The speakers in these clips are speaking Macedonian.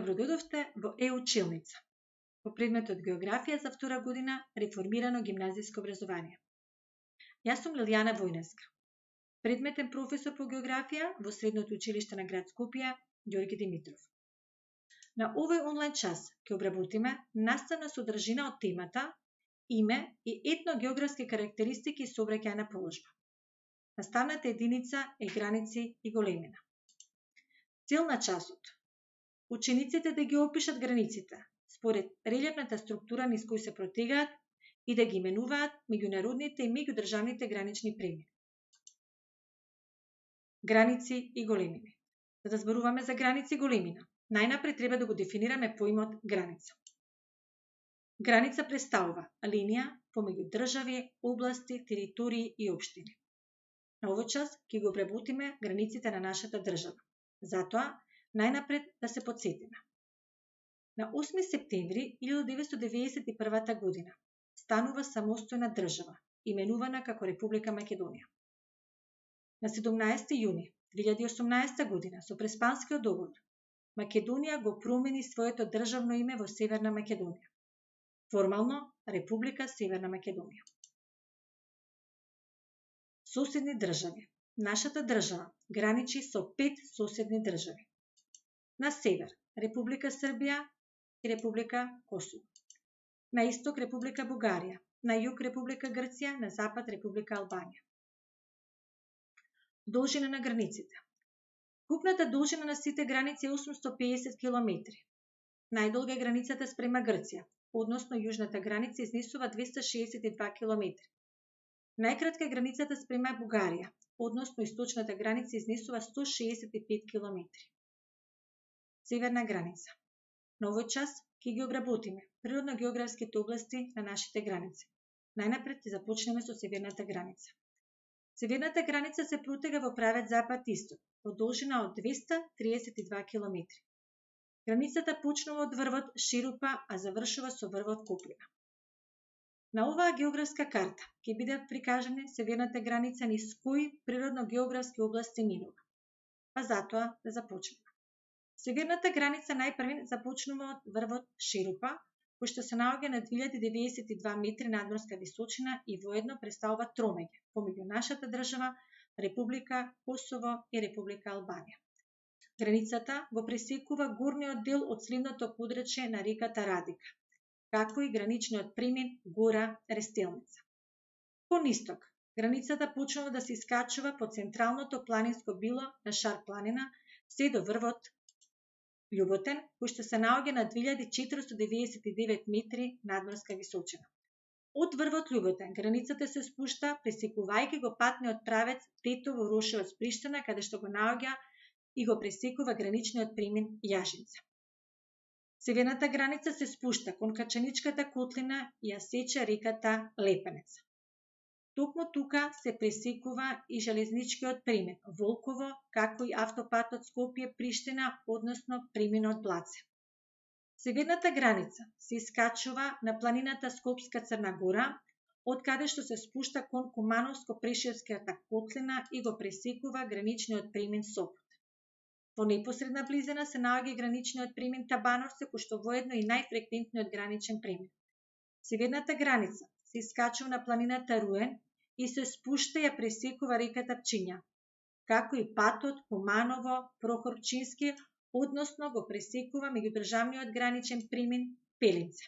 Добродојдовте во Училница, по предметот Географија за втора година реформирано гимназиско образование. Јас сум Лилијана Војнеска, предметен професор по географија во Средното училиште на град Скопје Ѓорги Димитров. На овој онлайн час ќе обработиме наставна содржина од темата име и етногеографски карактеристики и сообраќајна положба. Наставната единица е граници и големина. Цел на часот: учениците да ги опишат границите според релјефната структура низ кој се протегаат и да ги именуваат меѓународните и меѓудржавните гранични премини. Граници и големини. За да зборуваме за граници и големина, најнапред треба да го дефинираме поимот граница. Граница представува линија помеѓу држави, области, територии и општини. На овој час ќе го обработиме границите на нашата држава. Затоа, најнапред да се подсетиме. На 8 септември 1991 година станува самостојна држава, именувана како Република Македонија. На 17 јуни 2018 година со Преспанскиот договор Македонија го промени своето државно име во Северна Македонија. Формално Република Северна Македонија. Соседни држави. Нашата држава граничи со 5 соседни држави. На север Република Србија и Република Косово. На исток Република Бугарија, на југ Република Грција, на запад Република Албанија. Должина на границите. Купната должина на сите граници е 850 км. Најдолга е границата спрема Грција, односно јужната граница изнесува 262 км. Најкратка е границата спрема Бугарија, односно источната граница изнесува 165 км. Северна граница. На овој час ќе ги обработиме природно-географските области на нашите граници. Најнапред ќе започнеме со северната граница. Северната граница се протега во правец запад-исток, во должина од 232 км. Границата почнува од врвот Ширупа, а завршува со врвот Коприва. На оваа географска карта ќе биде прикажани северната граница низ кои природно-географски области минува. А затоа да започнеме. Северната граница најпрвен започнува од врвот Ширупа, кој што се наоѓа на 2092 метри надморска височина и воедно представува тромеѓе помеѓу нашата држава, Република Косово и Република Албанија. Границата го пресекува горниот дел од сливното подречје на реката Радика, како и граничниот премин Гора Рестелница. По нисток, границата почнува да се искачува по централното планинско било на Шар планина, се до врвот Љуботен, кој што се наоѓа на 2499 метри надморска височина. Од врвот Љуботен границата се спушта пресекувајќи го патниот правец Тетово Рошевоц Приштина, каде што го наоѓа и го пресекува граничниот премин Јажинца. Северната граница се спушта кон Качаничката котлина и ја сече реката Лепенец. Токму тука се пресекува и железничкиот премин Волково, како и автопатот Скопје-Приштина, односно преминот Блаце. Северната граница се искачува на планината Скопска Црна Гора, од каде што се спушта кон Кумановско-Прешевската котлина и го пресекува граничниот премин Сопот. Во непосредна близина се наоѓа граничниот премин Табановце, кој што воедно и најфреквентниот граничен премин. Северната граница се искачува на планината Руен и се спушта и ја пресекува реката Пчиња, како и патот Куманово-Прохорчински, односно го пресекува меѓудржавниот граничен премин Пелинце.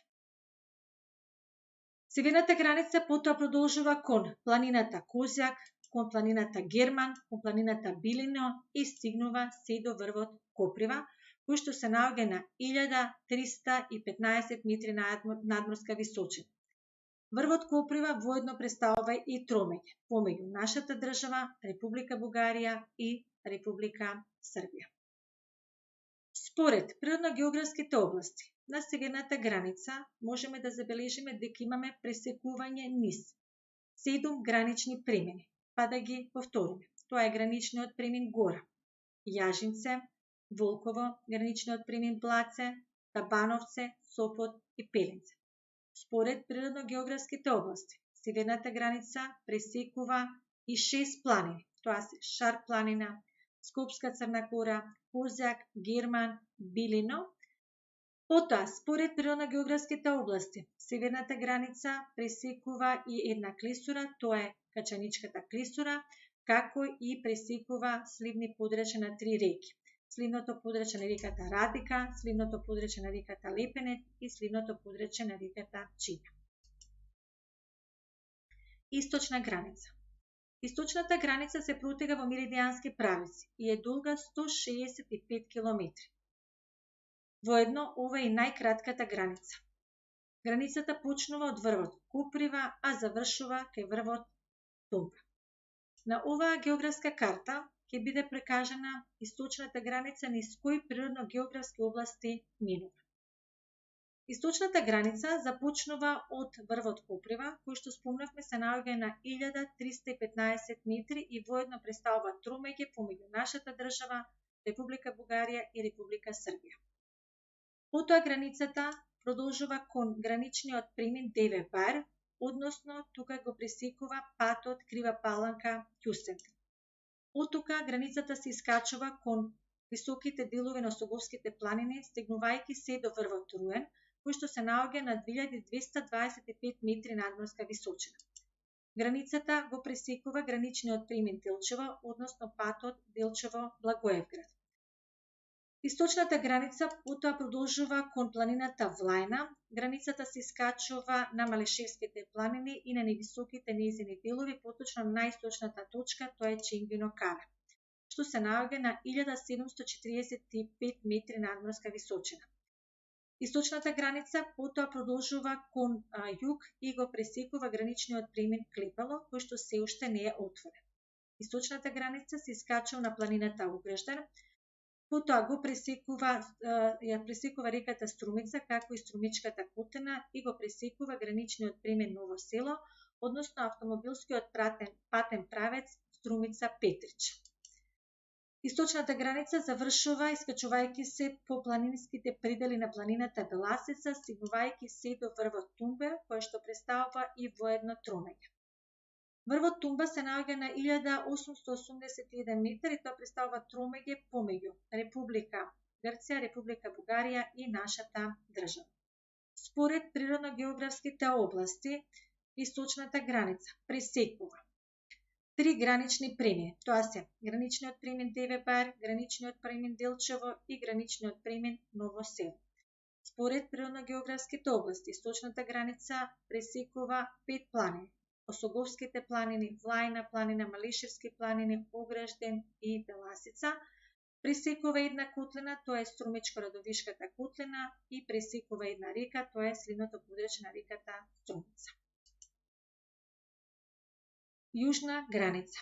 Северната граница потоа продолжува кон планината Козјак, кон планината Герман, кон планината Билино и стигнува се до врвот Коприва, кој што се наоѓа на 1315 метри надморска височина. Врвот Коприва воедно представува и тромеѓе помеѓу нашата држава, Република Бугарија и Република Србија. Според природно-географските области на северната граница можеме да забележиме дека имаме пресекување низ 7 гранични премини, па да ги повториме. Тоа е граничниот премин Гора, Јажинце, Волково, граничниот премин Блаце, Табановце, Сопот и Пелинце. Според природно-географските области, северната граница пресекува и 6 планини. Тоа се Шар планина, Скопска Црна Гора, Козјак, Герман, Билино, Потоа, според природно-географските области, северната граница пресекува и една клисура, тоа е Качаничката клисура, како и пресекува сливни подрачја на 3 реки. Сливното подрачје на реката Радика, сливното подрачје на реката Лепенет и сливното подрачје на реката Чита. Источна граница. Источната граница се протега во меридијански правец и е долга 165 км. Воедно, ова е и најкратката граница. Границата почнува од врвот Куприва, а завршува кај врвот Тумба. На оваа географска карта ќе биде прикажана источната граница низ кои природно-географски области минува. Источната граница започнува од врвот Куприва, кој што спомнавме се наоѓа на 1315 метри и воедно представува тромеѓе помеѓу нашата држава, Република Бугарија и Република Србија. Потоа границата продолжува кон граничниот премин Деве бар, односно тука го пресекува патот Крива Паланка-Ќусендил. Оттука границата се искачува кон високите делови на Осоговските планини, стигнувајќи се до врвот Руен, кој што се наоѓа на 2225 метри надморска височина. Границата го пресекува граничниот премин Делчево, односно патот Делчево-Благоевград. Источната граница потоа продолжува кон планината Влајна, границата се искачува на Малешевските планини и на невисоките нејзини делови, поточно најисточната точка, тоа е Ченгино Каве, што се наоѓа на 1745 метри надморска височина. Источната граница потоа продолжува кон југ и го пресекува граничниот премин Клепало, кој што се уште не е отворен. Источната граница се искачува на планината Угреждан, потоа го пресекува реката Струмица, како и Струмичката котлина и го пресекува граничниот премин Ново село, односно автомобилскиот патен правец Струмица-Петрич. Источната граница завршува искачувајќи се по планинските предели на планината Беласица, стигнувајќи се до врвот Тумбе, кој што представува и воедно тромеѓе. Врвот Тумба се наоѓа на 1881 метри и тоа представува тромеѓе помеѓу Република Грција, Република Бугарија и нашата држава. Според природно-географските области, источната граница пресекува 3 гранични премини. Тоа се граничниот премин Деве бар, граничниот премин Делчево и граничниот премин Ново село. Според природно-географските области, источната граница пресекува 5 планини: Осоговските планини, Влајна планина, Малешевски планини, Огражден и Беласица, пресекува една котлина, тоа е Струмичко-Радовишката котлина и пресекува една река, тоа е сливното подрачје на реката Струмица. Јужна граница.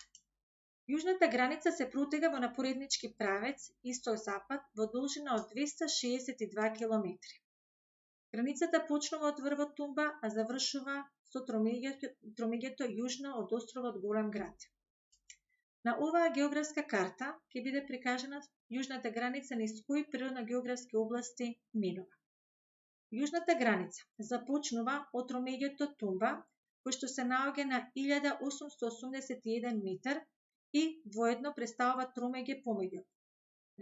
Јужната граница се протега во напореднички правец исток-запад во должина од 262 км. Границата почнува од врвот Тумба, а завршува со тромеѓето јужно од островот Голем град. На оваа географска карта ќе биде прикажана јужната граница низ кои природно-географски области минува. Јужната граница започнува од тромеѓето Тумба, кој што се наоѓа на 1881 метар и воедно представува тромеѓе помеѓу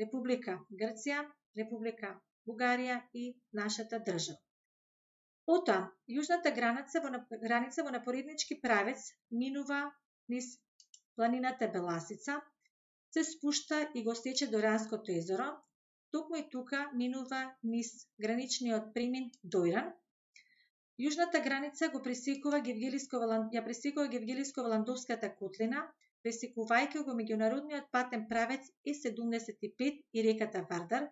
Република Грција, Република Бугарија и нашата држава. Потоа, јужната граница во напореднички правец минува низ планината Беласица, се спушта и го стече до Ранското езеро, токму и тука минува низ граничниот премин Дојран. Јужната граница го пресекува Гевгелиско-Валандовската котлина, пресекувајќи го меѓународниот патен правец Е75 и реката Вардар,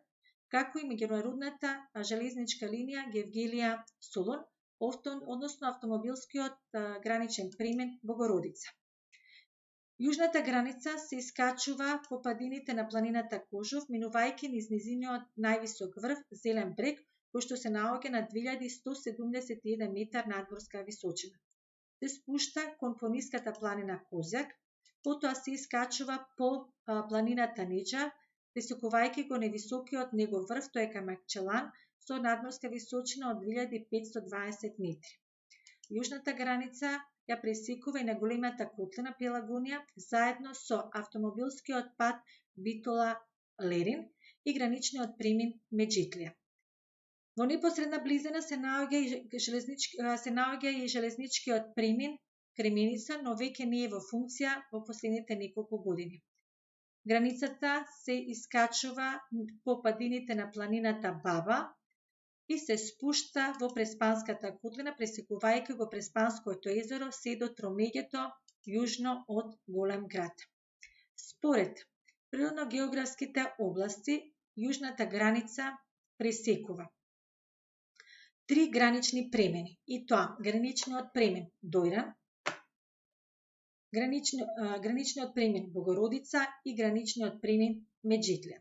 како и меѓународната железничка линија Гевгелија-Солун, односно автомобилскиот граничен премин Богородица. Јужната граница се искачува по падините на планината Кожов, минувајќи низ низиниот највисок врв Зелен брег, кој што се наоѓа на 2171 метар надморска височина. Се спушта кон пониската планина Козјак, потоа се искачува по планината Неџа, пресекувајќи го невисокиот негов врв, тој е Камакчелан, со надморска височина од 2520 метри. Јужната граница ја пресекува и на големата котлина Пелагонија, заедно со автомобилскиот пат Битола-Лерин и граничниот премин Меджитлија. Во непосредна близина се наоѓа и железничкиот премин Кременица, но веќе не е во функција во последните неколку години. Границата се искачува по падините на планината Баба и се спушта во Преспанската котлина, пресекувајќи го Преспанското езеро се до тромеѓето јужно од голем град. Според природно-географските области, јужната граница пресекува 3 гранични премини, и тоа граничниот премен Дојран, граничниот премен Богородица и граничниот премен Меджитлија.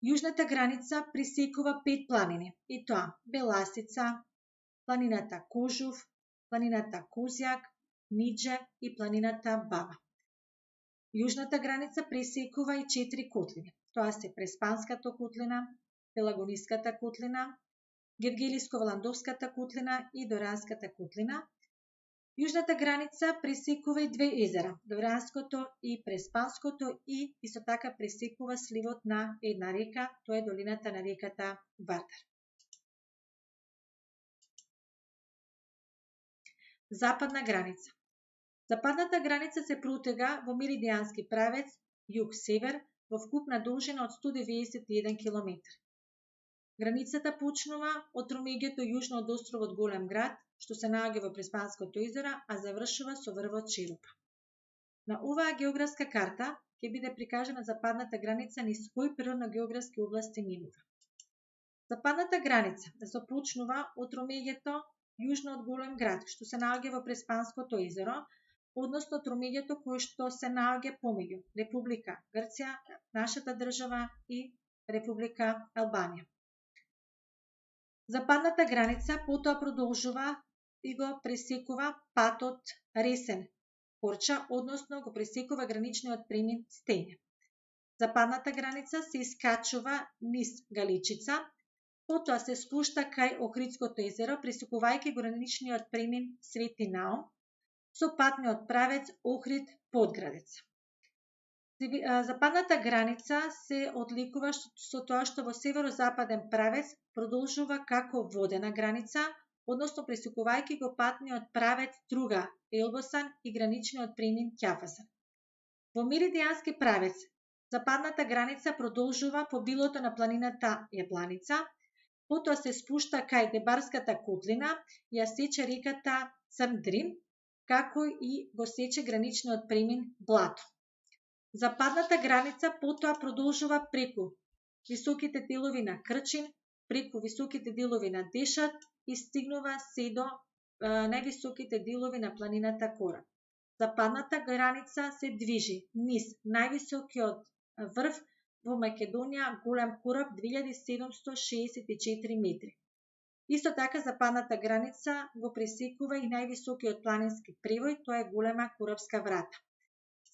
Јужната граница пресекува 5 планини, и тоа Беласица, планината Кожув, планината Козјак, Нидже и планината Баба. Јужната граница пресекува и 4 котлини. Тоа се Преспанската котлина, Пелагониската котлина, Гевгелиско-Валандовската котлина и Доранската котлина. Јужната граница пресекува и 2 езера, Доранското и Преспанското, и исто така пресекува сливот на една река, тоа е долината на реката Вардар. Западна граница. Западната граница се протега во меридијански правец југ-север во вкупна должина од 191 км. Границата почнува од тромеѓето јужно од островот Голем град, што се наоѓа во Преспанското езеро, а завршува со врвот Черупа. На оваа географска карта ќе биде прикажана западната граница низ кои природно-географски области минува. Западната граница започнува од тромеѓето јужно од Голем град, што се наоѓа во Преспанското езеро, односно тромеѓето кое што се наоѓа помеѓу Република Грција, нашата држава и Република Албанија. Западната граница потоа продолжува и го пресекува патот Ресен-Корча, односно го пресекува граничниот премен Стење. Западната граница се искачува низ Галичица, потоа се спушта кај Охридското езеро, пресекувајќи граничниот премен Свети Наум со патниот правец Охрид-Подградец. Западната граница се одликува со тоа што во северозападен правец продолжува како водена граница, односно пресекувајќи го патниот правец Труга Елбосан и граничниот премен Ќафасан. Во меридијански правец западната граница продолжува по билото на планината Јабланица, потоа се спушта кај Дебарската котлина, ја сече реката Црндрин, како и го сече граничниот премен Блато. Западната граница потоа продолжува преку високите делови на Крчин, преку високите делови на Дешат и стигнува се до највисоките делови на планината Кораб. Западната граница се движи низ највисокиот врв во Македонија Голем Кораб 2764 метри. Исто така западната граница го пресекува и највисокиот планински превој, тоа е Голема Корабска врата.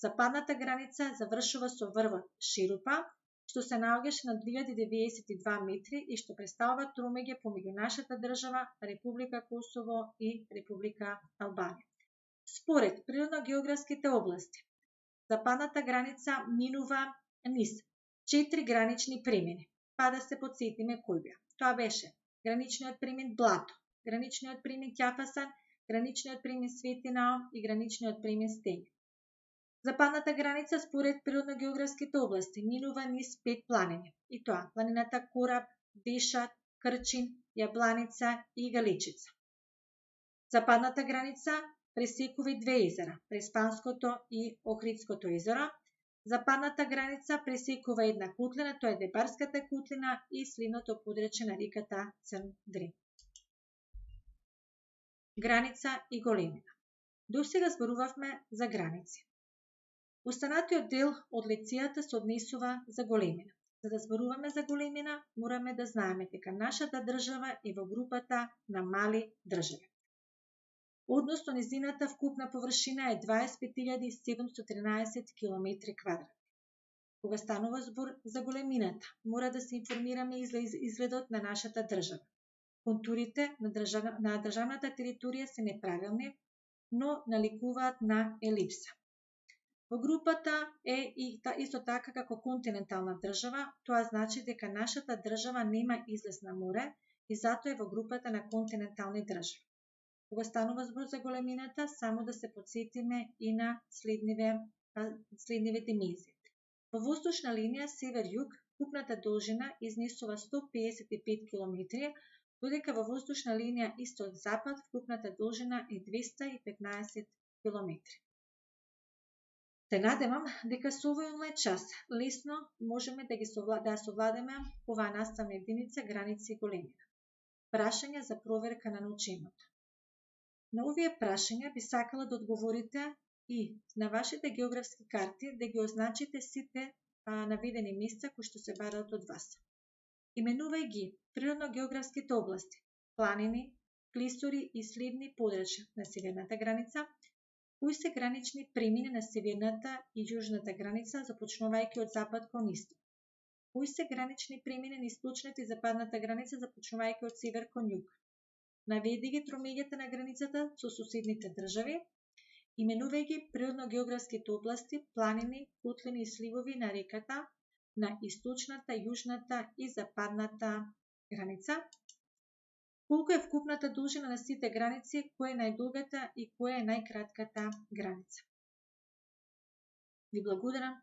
Западната граница завршува со врвот Шерупа, што се наоѓаше на 2092 метри и што представува тромеѓе помеѓу нашата држава, Република Косово и Република Албанија. Според природно-географските области, западната граница минува низ 4 гранични премини, па да се потсетиме кои беа. Тоа беше граничниот премен Блато, граничниот премен Ќафасан, граничниот премен Свети Наум и граничниот премен Стење. Западната граница според природно-географските области минува низ 5 планини, и тоа планината Кораб, Дешат, Крчин, Јабланица и Галичица. Западната граница пресекува и 2 езера, Преспанското и Охридското езеро. Западната граница пресекува една котлина, тоа е Дебарската котлина и сливното подречје на реката Црндрин. Граница и големина. Досега зборувавме за граници. Останатиот дел од лекцијата се однесува за големина. За да зборуваме за големина, мораме да знаеме дека нашата држава е во групата на мали држави. Односно, незината вкупна површина е 25.713 km². Кога станува збор за големината, мора да се информираме и за изгледот на нашата држава. Контурите на државната територија се неправилни, но наликуваат на елипса. Во групата е и исто така како континентална држава, тоа значи дека нашата држава нема излез на море и затоа е во групата на континентални држави. Кога станува збор за големината, само да се потсетиме и на следниве димензии. Во воздушна линија север-југ, вкупната должина изнесува 155 км, додека во воздушна линија исток-запад, вкупната должина е 215 км. Се надевам дека со овој онлайн час лесно можеме да совладеме оваа наставна единица граници и големина. Прашања за проверка на наученото. На овие прашања би сакала да одговорите и на вашите географски карти да ги означите сите наведени места кои што се бараат од вас. Именувај ги природно-географските области, планини, клисури и сливни подрачја на северната граница, кои се гранични премини на северната и јужната граница, започнувајќи од запад кон исток. Кои се гранични премини на источната и западната граница, започнувајќи од север кон југ. Наведи ги тромеѓата на границата со соседните држави. Именувај ги природно-географските области, планини, котлини и сливови на реката на источната, јужната и западната граница. Колку е вкупната должина на сите граници, која е најдолгата и која е најкратката граница? Ви благодарам.